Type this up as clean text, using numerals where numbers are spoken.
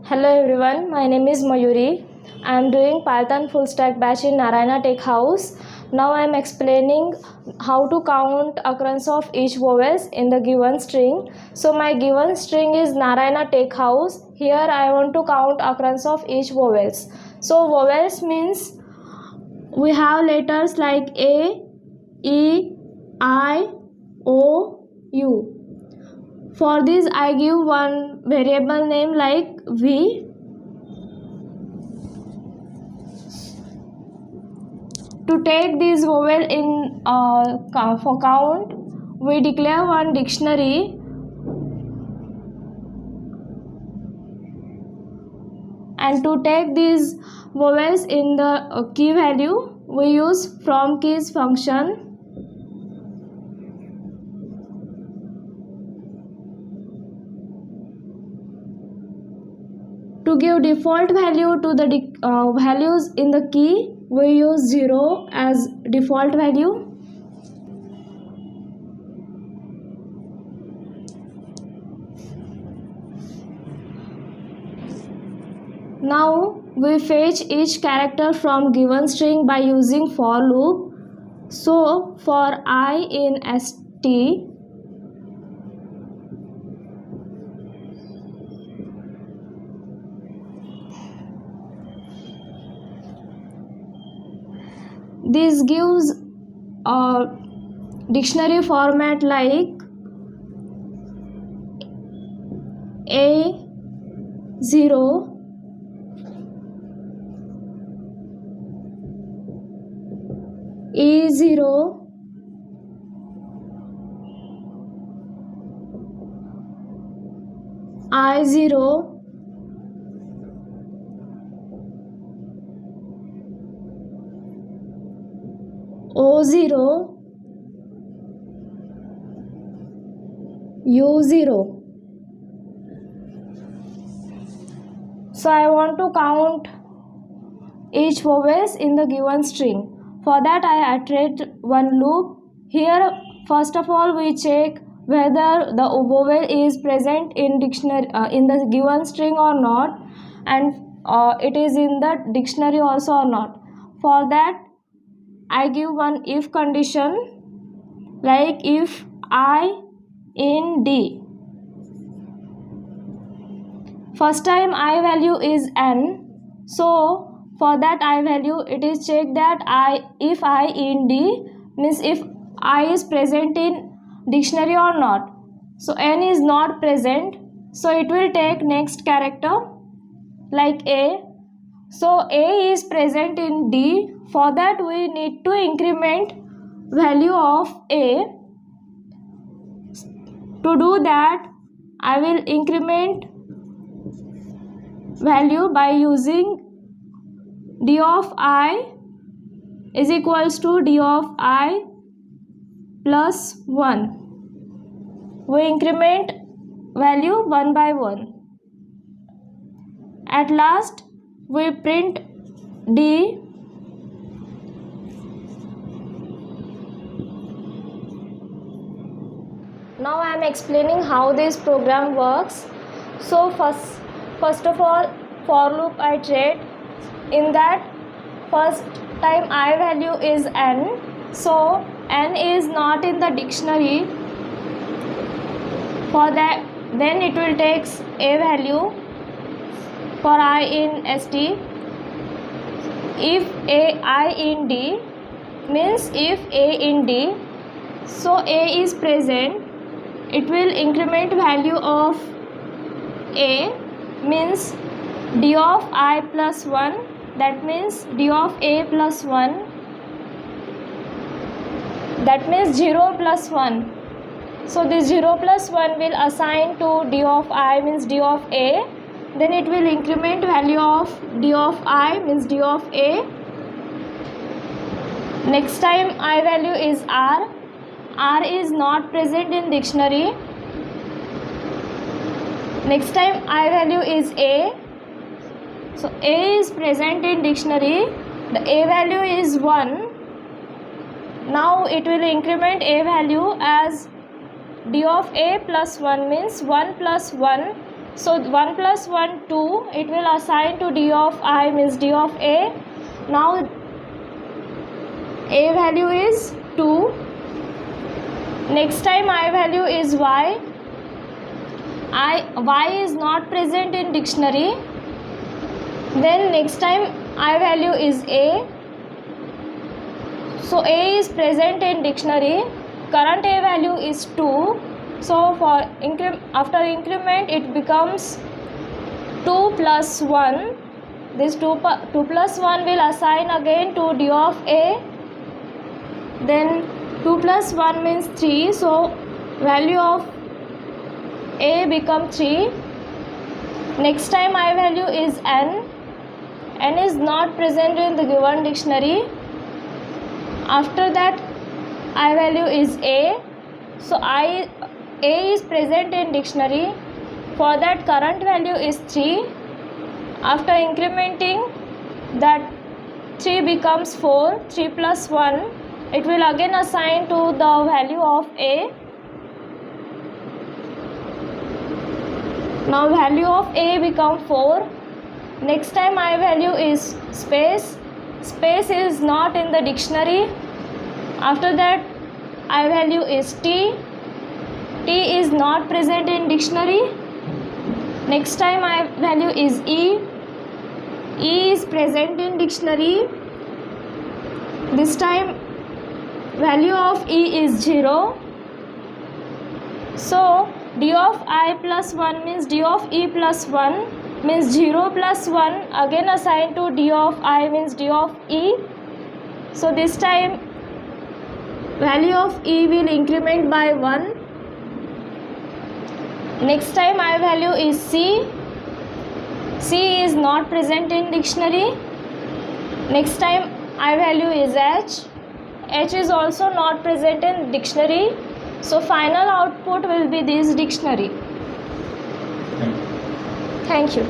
Hello everyone, my name is Mayuri. I am doing Python full stack batch in Narayana Tech House. Now I am explaining how to count occurrence of each vowels in the given string. So my given string is Narayana Tech House. Here I want to count occurrence of each vowels. So vowels means we have letters like A, E, I, O, U. For this I give one variable name like V. To take this vowel in for count, we declare one dictionary and to take these vowels in the key value, we use from keys function. To give default value to the values in the key, we use 0 as default value. Now we fetch each character from given string by using for loop. So for I in ST, this gives a dictionary format like A0, E0, I0, O0, U0. So I want to count each vowels in the given string. For that I iterate one loop. Here first of all we check whether the vowel is present in dictionary in the given string or not, and it is in the dictionary also or not. For that I give one if condition like if I in D. First time I value is n, so for that I value it is checked that if I in D means if I is present in dictionary or not. So n is not present, so it will take next character like A. So A is present in D. For that we need to increment value of A. To do that I will increment value by using d of I is equals to d of I plus 1. We increment value one by one. At last we print D. Now I am explaining how this program works. So first of all, for loop I iterate. In that first time I value is n, so n is not in the dictionary. For that then it will take a value for I in ST. If I in D means if A in D, so A is present, it will increment value of A means d of I plus 1, that means d of A plus 1, that means 0 plus 1. So this 0 plus 1 will assign to d of I means d of A, then it will increment value of d of I means d of A. Next time I value is R. R is not present in dictionary. Next time I value is A. So A is present in dictionary. The A value is 1. Now it will increment A value as d of A plus 1 means 1 plus 1. So 1 plus 1 2, it will assign to d of I means d of A. Now A value is 2. Next time I value is Y. Y is not present in dictionary. Then next time I value is A. So A is present in dictionary. Current A value is 2. So for after increment it becomes 2 plus 1. This 2 plus 1 will assign again to d of A. Then 2 plus 1 means 3. So value of A become 3. Next time I value is N. N is not present in the given dictionary. After that I value is A. So A is present in dictionary. For that current value is 3. After incrementing, that 3 becomes 4. 3 plus 1, it will again assign to the value of A. Now value of A become 4. Next time I value is space. Space is not in the dictionary. After that I value is T. T is not present in dictionary. Next time I value is E. E is present in dictionary. This time value of E is 0. So d of I plus 1 means d of E plus 1 means 0 plus 1 again assigned to d of I means d of E. So this time value of E will increment by 1. Next time I value is C. C is not present in dictionary. Next time I value is H. H is also not present in dictionary. So final output will be this dictionary. Thank you.